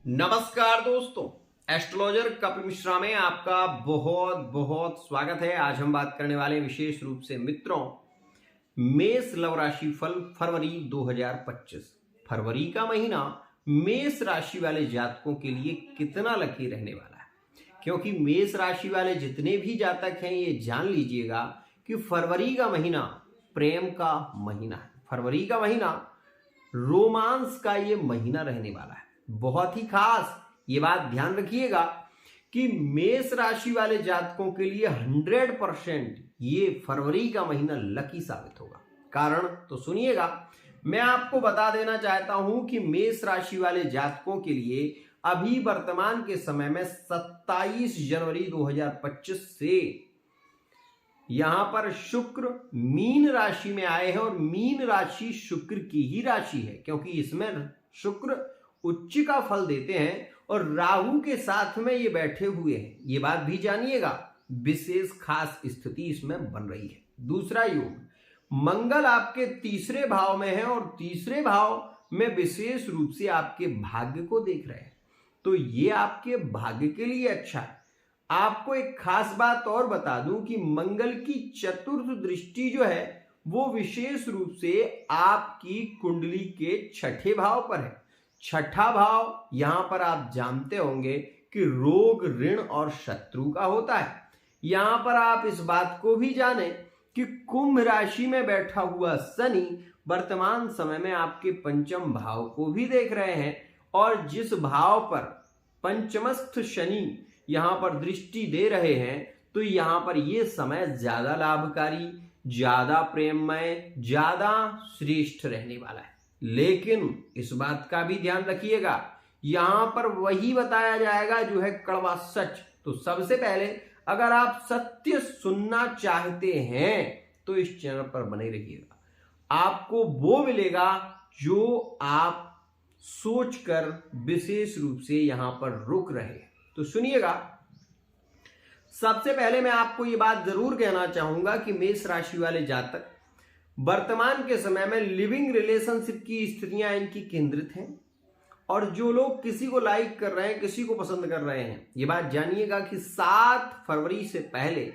नमस्कार दोस्तों, एस्ट्रोलॉजर कपिल मिश्रा में आपका बहुत बहुत स्वागत है। आज हम बात करने वाले विशेष रूप से मित्रों मेष लव राशि फल फरवरी 2025। फरवरी का महीना मेष राशि वाले जातकों के लिए कितना लकी रहने वाला है, क्योंकि मेष राशि वाले जितने भी जातक हैं ये जान लीजिएगा कि फरवरी का महीना प्रेम का महीना है। फरवरी का महीना रोमांस का ये महीना रहने वाला है, बहुत ही खास। ये बात ध्यान रखिएगा कि मेष राशि वाले जातकों के लिए 100% ये फरवरी का महीना लकी साबित होगा। कारण तो सुनिएगा, मैं आपको बता देना चाहता हूं कि मेष राशि वाले जातकों के लिए अभी वर्तमान के समय में 27 जनवरी 2025 से यहां पर शुक्र मीन राशि में आए हैं और मीन राशि शुक्र की ही राशि है, क्योंकि इसमें शुक्र उच्च का फल देते हैं और राहु के साथ में ये बैठे हुए हैं। ये बात भी जानिएगा, विशेष खास स्थिति इसमें बन रही है। दूसरा योग, मंगल आपके तीसरे भाव में है और तीसरे भाव में विशेष रूप से आपके भाग्य को देख रहे हैं, तो ये आपके भाग्य के लिए अच्छा है। आपको एक खास बात और बता दूं कि मंगल की चतुर्थ दृष्टि जो है वो विशेष रूप से आपकी कुंडली के छठे भाव पर है। छठा भाव यहां पर आप जानते होंगे कि रोग, ऋण और शत्रु का होता है। यहां पर आप इस बात को भी जानें कि कुंभ राशि में बैठा हुआ शनि वर्तमान समय में आपके पंचम भाव को भी देख रहे हैं और जिस भाव पर पंचमस्थ शनि यहां पर दृष्टि दे रहे हैं, तो यहां पर यह समय ज्यादा लाभकारी, ज्यादा प्रेममय, ज्यादा श्रेष्ठ रहने वाला है। लेकिन इस बात का भी ध्यान रखिएगा, यहां पर वही बताया जाएगा जो है कड़वा सच। तो सबसे पहले अगर आप सत्य सुनना चाहते हैं तो इस चैनल पर बने रहिएगा, आपको वो मिलेगा जो आप सोचकर विशेष रूप से यहां पर रुक रहे हैं। तो सुनिएगा, सबसे पहले मैं आपको ये बात जरूर कहना चाहूंगा कि मेष राशि वाले जातक वर्तमान के समय में लिविंग रिलेशनशिप की स्थितियां इनकी केंद्रित हैं और जो लोग किसी को लाइक कर रहे हैं, किसी को पसंद कर रहे हैं, ये बात जानिएगा कि 7 फरवरी से पहले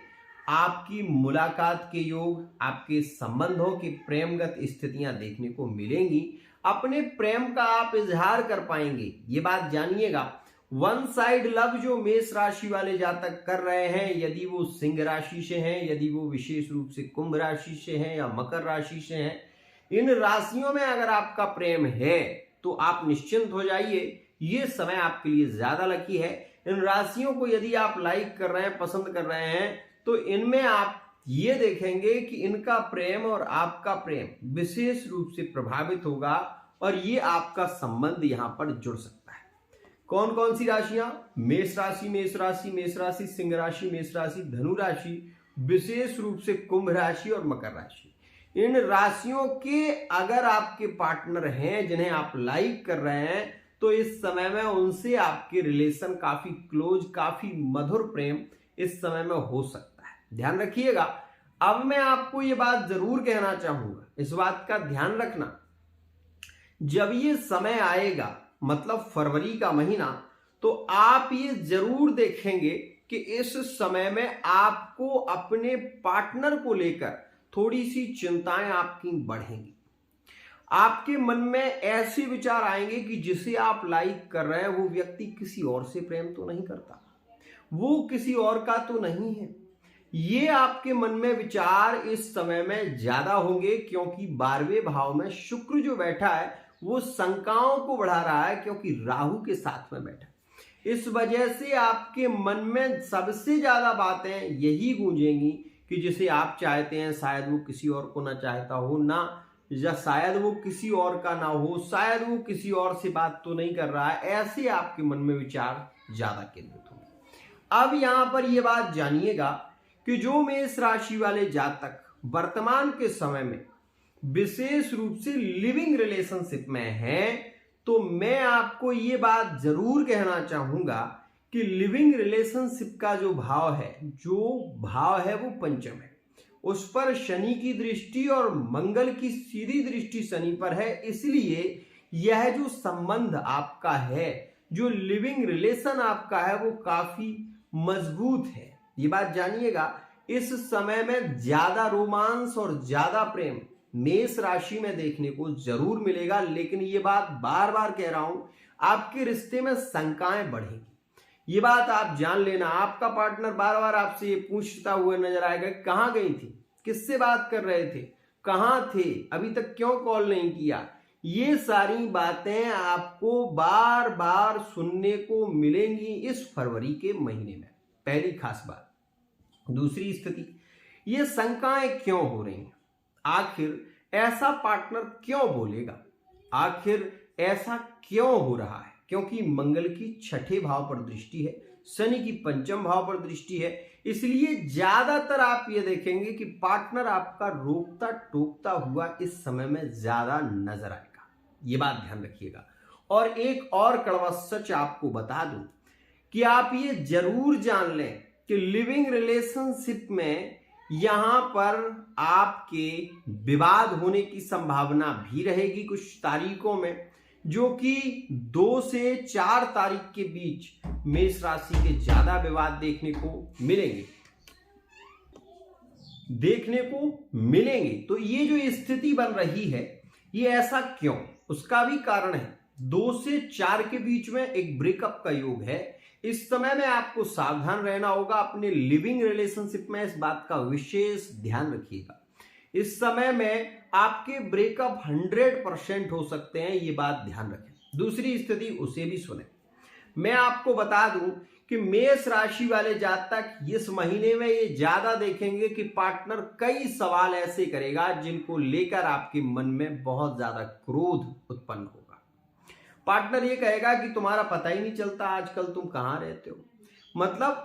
आपकी मुलाकात के योग, आपके संबंधों की प्रेमगत स्थितियां देखने को मिलेंगी। अपने प्रेम का आप इजहार कर पाएंगे, ये बात जानिएगा। वन साइड लव जो मेष राशि वाले जातक कर रहे हैं, यदि वो सिंह राशि से हैं, यदि वो विशेष रूप से कुंभ राशि से हैं या मकर राशि से हैं, इन राशियों में अगर आपका प्रेम है तो आप निश्चिंत हो जाइए, ये समय आपके लिए ज्यादा लकी है। इन राशियों को यदि आप लाइक कर रहे हैं, पसंद कर रहे हैं, तो इनमें आप ये देखेंगे कि इनका प्रेम और आपका प्रेम विशेष रूप से प्रभावित होगा और ये आपका संबंध यहां पर जुड़ सकता है। कौन कौन सी राशियां? मेष राशि, मेष राशि, मेष राशि, सिंह राशि, मेष राशि, धनु राशि, विशेष रूप से कुंभ राशि और मकर राशि। इन राशियों के अगर आपके पार्टनर हैं जिन्हें आप लाइक कर रहे हैं, तो इस समय में उनसे आपके रिलेशन काफी क्लोज, काफी मधुर प्रेम इस समय में हो सकता है। ध्यान रखिएगा। अब मैं आपको ये बात जरूर कहना चाहूंगा, इस बात का ध्यान रखना, जब ये समय आएगा मतलब फरवरी का महीना, तो आप ये जरूर देखेंगे कि इस समय में आपको अपने पार्टनर को लेकर थोड़ी सी चिंताएं आपकी बढ़ेंगी। आपके मन में ऐसे विचार आएंगे कि जिसे आप लाइक कर रहे हैं वो व्यक्ति किसी और से प्रेम तो नहीं करता, वो किसी और का तो नहीं है। ये आपके मन में विचार इस समय में ज्यादा होंगे, क्योंकि 12वें भाव में शुक्र जो बैठा है वो शंकाओं को बढ़ा रहा है, क्योंकि राहु के साथ में बैठा। इस वजह से आपके मन में सबसे ज्यादा बातें यही गूंजेंगी कि जिसे आप चाहते हैं शायद वो किसी और को ना चाहता हो, ना या शायद वो किसी और का ना हो, शायद वो किसी और से बात तो नहीं कर रहा है। ऐसे आपके मन में विचार ज्यादा केंद्रित होंगे। अब यहां पर यह बात जानिएगा कि जो मेष राशि वाले जातक वर्तमान के समय में विशेष रूप से लिविंग रिलेशनशिप में हैं, तो मैं आपको ये बात जरूर कहना चाहूंगा कि लिविंग रिलेशनशिप का जो भाव है वो पंचम है। उस पर शनि की दृष्टि और मंगल की सीधी दृष्टि शनि पर है, इसलिए यह जो संबंध आपका है, जो लिविंग रिलेशन आपका है वो काफी मजबूत है। ये बात जानिएगा, इस समय में ज्यादा रोमांस और ज्यादा प्रेम मेष राशि में देखने को जरूर मिलेगा, लेकिन ये बात बार बार कह रहा हूं, आपके रिश्ते में शंकाएं बढ़ेंगी। ये बात आप जान लेना। आपका पार्टनर बार बार आपसे ये पूछता हुआ नजर आएगा, कहां गई थी, किससे बात कर रहे थे, कहां थे, अभी तक क्यों कॉल नहीं किया। ये सारी बातें आपको बार बार सुनने को मिलेंगी इस फरवरी के महीने में। पहली खास बात। दूसरी स्थिति, ये शंकाएं क्यों हो रही हैं, आखिर ऐसा पार्टनर क्यों बोलेगा, आखिर ऐसा क्यों हो रहा है। क्योंकि मंगल की छठे भाव पर दृष्टि है, शनि की पंचम भाव पर दृष्टि है, इसलिए ज्यादातर आप ये देखेंगे कि पार्टनर आपका रोकता टोकता हुआ इस समय में ज्यादा नजर आएगा। ये बात ध्यान रखिएगा। और एक और कड़वा सच आपको बता दूं कि आप ये जरूर जान लें कि लिविंग रिलेशनशिप में यहां पर आपके विवाद होने की संभावना भी रहेगी कुछ तारीखों में, जो कि 2 से 4 तारीख के बीच मेष राशि के ज्यादा विवाद देखने को मिलेंगे। तो ये जो स्थिति बन रही है, ये ऐसा क्यों, उसका भी कारण है। 2 से 4 के बीच में एक ब्रेकअप का योग है। इस समय में आपको सावधान रहना होगा अपने लिविंग रिलेशनशिप में, इस बात का विशेष ध्यान रखिएगा। इस समय में आपके ब्रेकअप 100% हो सकते हैं, ये बात ध्यान रखें। दूसरी स्थिति, उसे भी सुने। मैं आपको बता दूं कि मेष राशि वाले जातक इस महीने में ये ज्यादा देखेंगे कि पार्टनर कई सवाल ऐसे करेगा जिनको लेकर आपके मन में बहुत ज्यादा क्रोध उत्पन्न होगा। पार्टनर ये कहेगा कि तुम्हारा पता ही नहीं चलता आजकल तुम कहां रहते हो, मतलब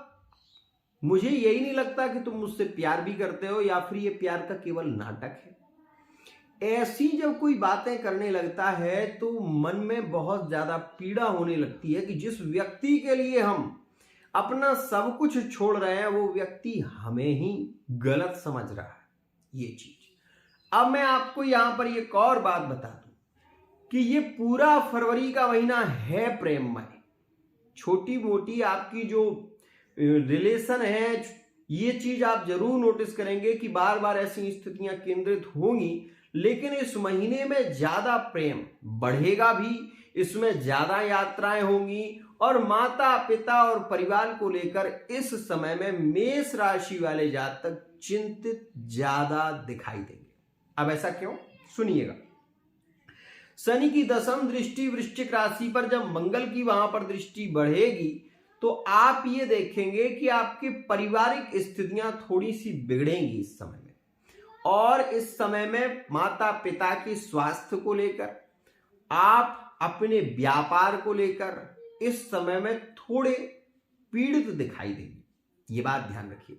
मुझे यही नहीं लगता कि तुम मुझसे प्यार भी करते हो, या फिर ये प्यार का केवल नाटक है। ऐसी जब कोई बातें करने लगता है तो मन में बहुत ज्यादा पीड़ा होने लगती है कि जिस व्यक्ति के लिए हम अपना सब कुछ छोड़ रहे हैं वो व्यक्ति हमें ही गलत समझ रहा है। ये चीज अब मैं आपको यहां पर एक और बात बता दूं कि ये पूरा फरवरी का महीना है प्रेममय। छोटी मोटी आपकी जो रिलेशन है, ये चीज आप जरूर नोटिस करेंगे कि बार बार ऐसी स्थितियां केंद्रित होंगी, लेकिन इस महीने में ज्यादा प्रेम बढ़ेगा भी, इसमें ज्यादा यात्राएं होंगी और माता पिता और परिवार को लेकर इस समय में मेष राशि वाले जातक चिंतित ज्यादा दिखाई देंगे। अब ऐसा क्यों, सुनिएगा। शनि की दशम दृष्टि वृश्चिक राशि पर जब मंगल की वहां पर दृष्टि बढ़ेगी तो आप ये देखेंगे कि आपकी पारिवारिक स्थितियां थोड़ी सी बिगड़ेंगी इस समय में, और इस समय में माता पिता के स्वास्थ्य को लेकर, आप अपने व्यापार को लेकर इस समय में थोड़े पीड़ित दिखाई देंगे। ये बात ध्यान रखिए।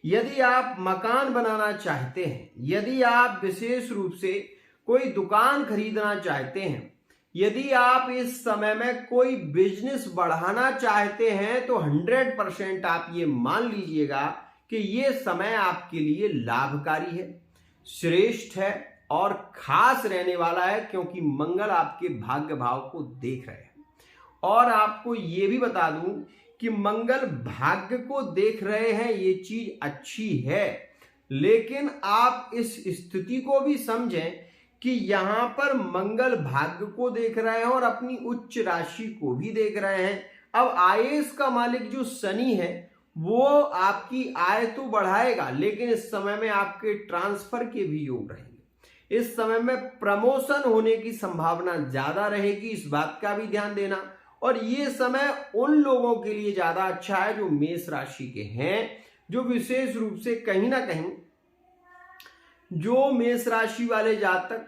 यदि आप मकान बनाना चाहते हैं, यदि आप विशेष रूप से कोई दुकान खरीदना चाहते हैं, यदि आप इस समय में कोई बिजनेस बढ़ाना चाहते हैं, तो 100% आप ये मान लीजिएगा कि ये समय आपके लिए लाभकारी है, श्रेष्ठ है और खास रहने वाला है, क्योंकि मंगल आपके भाग्य भाव को देख रहे हैं। और आपको ये भी बता दूं कि मंगल भाग्य को देख रहे हैं, ये चीज अच्छी है, लेकिन आप इस स्थिति को भी समझें कि यहां पर मंगल भाग्य को देख रहे हैं और अपनी उच्च राशि को भी देख रहे हैं। अब आयेश का मालिक जो शनि है वो आपकी आय तो बढ़ाएगा, लेकिन इस समय में आपके ट्रांसफर के भी योग रहेंगे। इस समय में प्रमोशन होने की संभावना ज्यादा रहेगी, इस बात का भी ध्यान देना। और ये समय उन लोगों के लिए ज्यादा अच्छा है जो मेष राशि के हैं, जो विशेष रूप से कहीं ना कहीं जो मेष राशि वाले जातक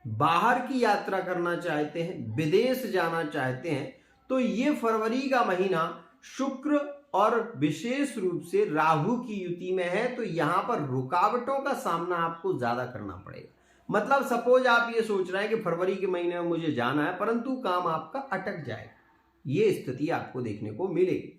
बाहर की यात्रा करना चाहते हैं, विदेश जाना चाहते हैं, तो ये फरवरी का महीना शुक्र और विशेष रूप से राहु की युति में है, तो यहां पर रुकावटों का सामना आपको ज्यादा करना पड़ेगा। मतलब सपोज आप ये सोच रहे हैं कि फरवरी के महीने में मुझे जाना है, परंतु काम आपका अटक जाएगा, ये स्थिति आपको देखने को मिलेगी।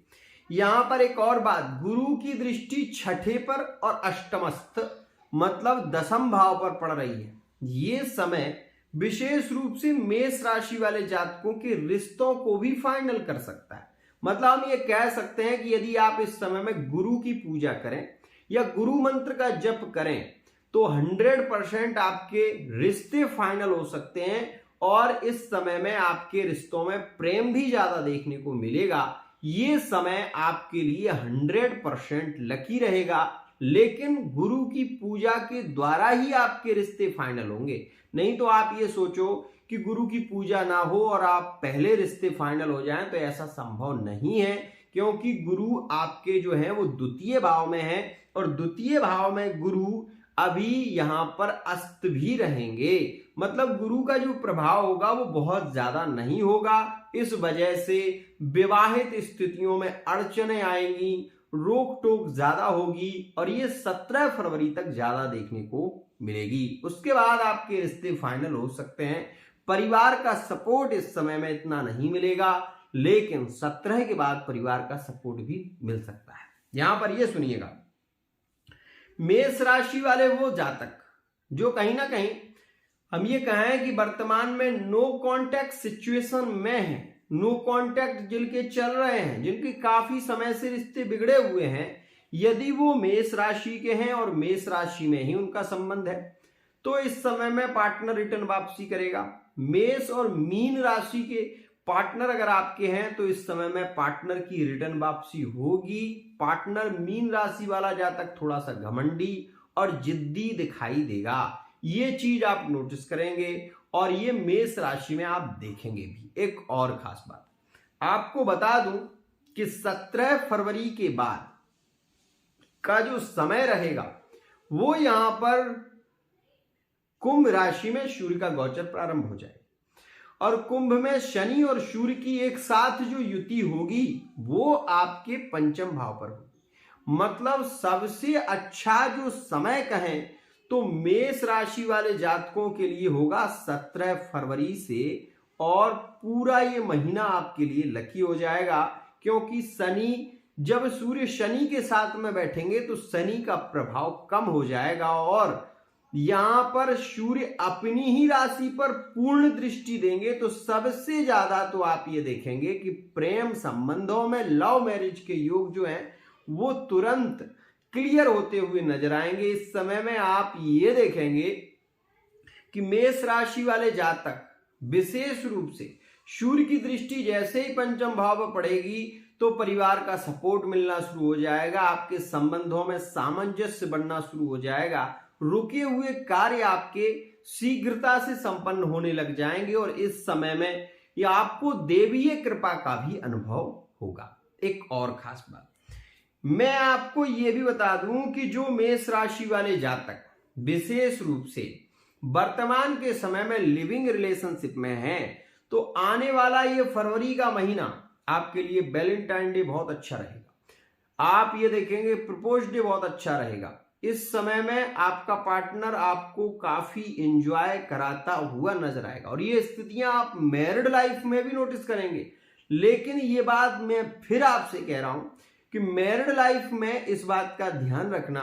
यहां पर एक और बात, गुरु की दृष्टि छठे पर और अष्टमस्थ मतलब दशम भाव पर पड़ रही है। ये समय विशेष रूप से मेष राशि वाले जातकों के रिश्तों को भी फाइनल कर सकता है। मतलब हम ये कह सकते हैं कि यदि आप इस समय में गुरु की पूजा करें या गुरु मंत्र का जप करें तो 100% आपके रिश्ते फाइनल हो सकते हैं और इस समय में आपके रिश्तों में प्रेम भी ज्यादा देखने को मिलेगा। ये समय आपके लिए 100% लकी रहेगा, लेकिन गुरु की पूजा के द्वारा ही आपके रिश्ते फाइनल होंगे। नहीं तो आप ये सोचो कि गुरु की पूजा ना हो और आप पहले रिश्ते फाइनल हो जाएं, तो ऐसा संभव नहीं है, क्योंकि गुरु आपके जो है वो द्वितीय भाव में है और द्वितीय भाव में गुरु अभी यहां पर अस्त भी रहेंगे। मतलब गुरु का जो प्रभाव होगा वो बहुत ज्यादा नहीं होगा। इस वजह से विवाहित स्थितियों में अड़चनें आएंगी, रोक टोक ज्यादा होगी और ये 17 फरवरी तक ज्यादा देखने को मिलेगी। उसके बाद आपके रिश्ते फाइनल हो सकते हैं। परिवार का सपोर्ट इस समय में इतना नहीं मिलेगा, लेकिन 17 के बाद परिवार का सपोर्ट भी मिल सकता है। यहां पर ये सुनिएगा, मेष राशि वाले वो जातक जो कहीं ना कहीं हम ये कहें कि वर्तमान में नो कांटेक्ट सिचुएशन में है, नो कांटेक्ट जिनके चल रहे हैं, जिनके काफी समय से रिश्ते बिगड़े हुए हैं, यदि वो मेष राशि के हैं और मेष राशि में ही उनका संबंध है तो इस समय में पार्टनर रिटर्न वापसी करेगा। मेष और मीन राशि के पार्टनर अगर आपके हैं तो इस समय में पार्टनर की रिटर्न वापसी होगी। पार्टनर मीन राशि वाला जातक थोड़ा सा घमंडी और जिद्दी दिखाई देगा, ये चीज आप नोटिस करेंगे और ये मेष राशि में आप देखेंगे भी। एक और खास बात आपको बता दूं कि 17 फरवरी के बाद का जो समय रहेगा वो यहां पर कुंभ राशि में सूर्य का गोचर प्रारंभ हो जाएगा और कुंभ में शनि और सूर्य की एक साथ जो युति होगी वो आपके पंचम भाव पर होगी। मतलब सबसे अच्छा जो समय कहें तो मेष राशि वाले जातकों के लिए होगा 17 फरवरी से और पूरा ये महीना आपके लिए लकी हो जाएगा, क्योंकि शनि जब सूर्य शनि के साथ में बैठेंगे तो शनि का प्रभाव कम हो जाएगा और यहां पर सूर्य अपनी ही राशि पर पूर्ण दृष्टि देंगे। तो सबसे ज्यादा तो आप ये देखेंगे कि प्रेम संबंधों में लव मैरिज के योग जो हैं वो तुरंत क्लियर होते हुए नजर आएंगे। इस समय में आप ये देखेंगे कि मेष राशि वाले जातक विशेष रूप से सूर्य की दृष्टि जैसे ही पंचम भाव पर पड़ेगी तो परिवार का सपोर्ट मिलना शुरू हो जाएगा, आपके संबंधों में सामंजस्य बनना शुरू हो जाएगा, रुके हुए कार्य आपके शीघ्रता से संपन्न होने लग जाएंगे और इस समय में ये आपको देवीय कृपा का भी अनुभव होगा। एक और खास बात मैं आपको ये भी बता दूं कि जो मेष राशि वाले जातक विशेष रूप से वर्तमान के समय में लिविंग रिलेशनशिप में हैं तो आने वाला ये फरवरी का महीना आपके लिए वैलेंटाइन डे बहुत अच्छा रहेगा। आप ये देखेंगे प्रपोज डे बहुत अच्छा रहेगा। इस समय में आपका पार्टनर आपको काफी एंजॉय कराता हुआ नजर आएगा और ये स्थितियां आप मैरिड लाइफ में भी नोटिस करेंगे। लेकिन ये बात मैं फिर आपसे कह रहा हूं कि मैरिड लाइफ में इस बात का ध्यान रखना,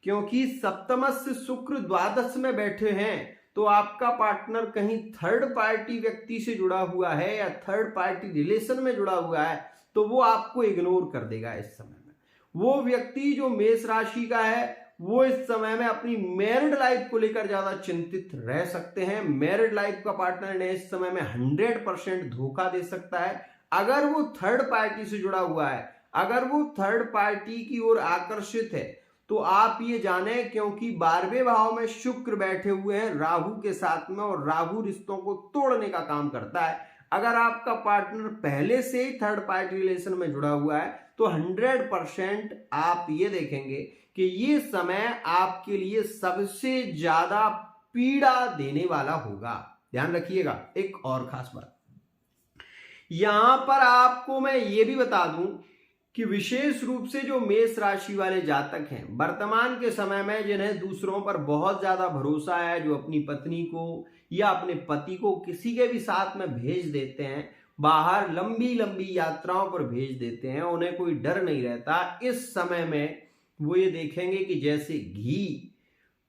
क्योंकि सप्तमस्य शुक्र द्वादश में बैठे हैं तो आपका पार्टनर कहीं थर्ड पार्टी व्यक्ति से जुड़ा हुआ है या थर्ड पार्टी रिलेशन में जुड़ा हुआ है तो वो आपको इग्नोर कर देगा। इस समय में वो व्यक्ति जो मेष राशि का है वो इस समय में अपनी मैरिड लाइफ को लेकर ज्यादा चिंतित रह सकते हैं। मैरिड लाइफ का पार्टनर ने इस समय में 100% धोखा दे सकता है। अगर वो थर्ड पार्टी से जुड़ा हुआ है, अगर वो थर्ड पार्टी की ओर आकर्षित है तो आप ये जाने, क्योंकि 12वें भाव में शुक्र बैठे हुए हैं राहु के साथ में और राहु रिश्तों को तोड़ने का काम करता है। अगर आपका पार्टनर पहले से ही थर्ड पार्टी रिलेशन में जुड़ा हुआ है तो 100% आप ये देखेंगे कि ये समय आपके लिए सबसे ज्यादा पीड़ा देने वाला होगा। ध्यान रखिएगा। एक और खास बात यहां पर आपको मैं ये भी बता दूं कि विशेष रूप से जो मेष राशि वाले जातक हैं वर्तमान के समय में जिन्हें दूसरों पर बहुत ज्यादा भरोसा है, जो अपनी पत्नी को या अपने पति को किसी के भी साथ में भेज देते हैं, बाहर लंबी लंबी यात्राओं पर भेज देते हैं, उन्हें कोई डर नहीं रहता। इस समय में वो ये देखेंगे कि जैसे घी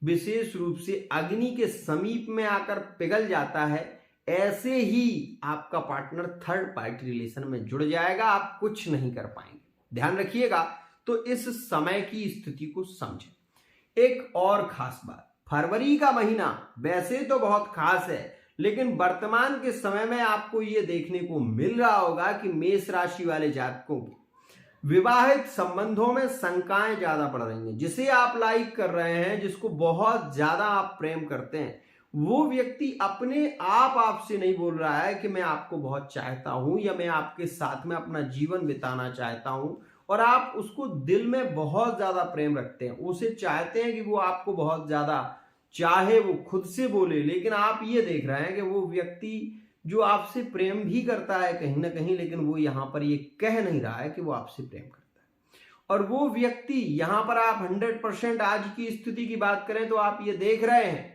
विशेष रूप से अग्नि के समीप में आकर पिघल जाता है, ऐसे ही आपका पार्टनर थर्ड पार्टी रिलेशन में जुड़ जाएगा, आप कुछ नहीं कर पाएंगे। ध्यान रखिएगा। तो इस समय की स्थिति को समझें। एक और खास बात, फरवरी का महीना वैसे तो बहुत खास है, लेकिन वर्तमान के समय में आपको यह देखने को मिल रहा होगा कि मेष राशि वाले जातकों को विवाहित संबंधों में शंकाएं ज्यादा बढ़ रही हैं। जिसे आप लाइक कर रहे हैं, जिसको बहुत ज्यादा आप प्रेम करते हैं, वो व्यक्ति अपने आप आपसे नहीं बोल रहा है कि मैं आपको बहुत चाहता हूं या मैं आपके साथ में अपना जीवन बिताना चाहता हूं, और आप उसको दिल में बहुत ज्यादा प्रेम रखते हैं, उसे चाहते हैं कि वो आपको बहुत ज्यादा चाहे, वो खुद से बोले, लेकिन आप ये देख रहे हैं कि वो व्यक्ति जो आपसे प्रेम भी करता है कहीं ना कहीं, लेकिन वो यहां पर ये कह नहीं रहा है कि वो आपसे प्रेम करता है। और वो व्यक्ति यहां पर आप 100% आज की स्थिति की बात करें तो आप ये देख रहे हैं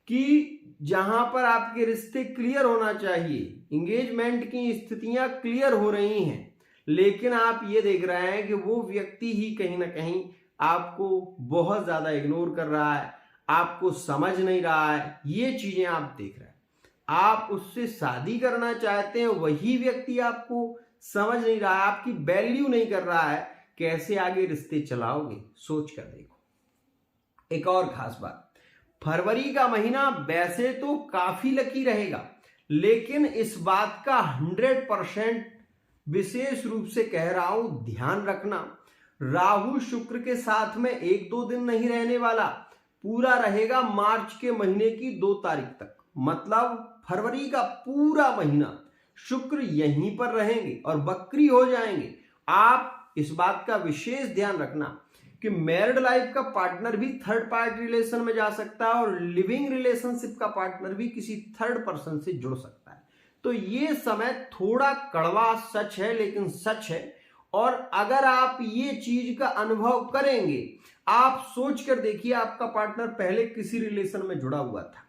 कि जहां पर आपके रिश्ते क्लियर होना चाहिए, इंगेजमेंट की स्थितियां क्लियर हो रही हैं, लेकिन आप ये देख रहे हैं कि वो व्यक्ति ही कहीं ना कहीं आपको बहुत ज्यादा इग्नोर कर रहा है, आपको समझ नहीं रहा है। ये चीजें आप देख रहे हैं। आप उससे शादी करना चाहते हैं, वही व्यक्ति आपको समझ नहीं रहा है, आपकी वैल्यू नहीं कर रहा है। कैसे आगे रिश्ते चलाओगे, सोच कर देखो। एक और खास बात, फरवरी का महीना वैसे तो काफी लकी रहेगा, लेकिन इस बात का 100% विशेष रूप से कह रहा हूं, ध्यान रखना, राहु शुक्र के साथ में 1-2 दिन नहीं रहने वाला, पूरा रहेगा मार्च के महीने की 2 तारीख तक। मतलब फरवरी का पूरा महीना शुक्र यहीं पर रहेंगे और वक्री हो जाएंगे। आप इस बात का विशेष ध्यान रखना कि मैरिड लाइफ का पार्टनर भी थर्ड पार्टी रिलेशन में जा सकता है और लिविंग रिलेशनशिप का पार्टनर भी किसी थर्ड पर्सन से जुड़ सकता है। तो ये समय थोड़ा कड़वा सच है, लेकिन सच है। और अगर आप ये चीज का अनुभव करेंगे, आप सोच कर देखिए, आपका पार्टनर पहले किसी रिलेशन में जुड़ा हुआ था,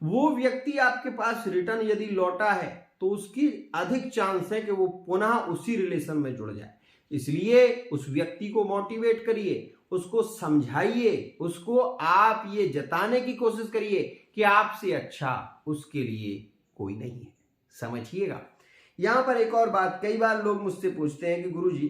वो व्यक्ति आपके पास रिटर्न यदि लौटा है तो उसकी अधिक चांस है कि वो पुनः उसी रिलेशन में जुड़ जाए। इसलिए उस व्यक्ति को मोटिवेट करिए, उसको समझाइए, उसको आप ये जताने की कोशिश करिए कि आपसे अच्छा उसके लिए कोई नहीं है। समझिएगा। यहां पर एक और बात, कई बार लोग मुझसे पूछते हैं कि गुरुजी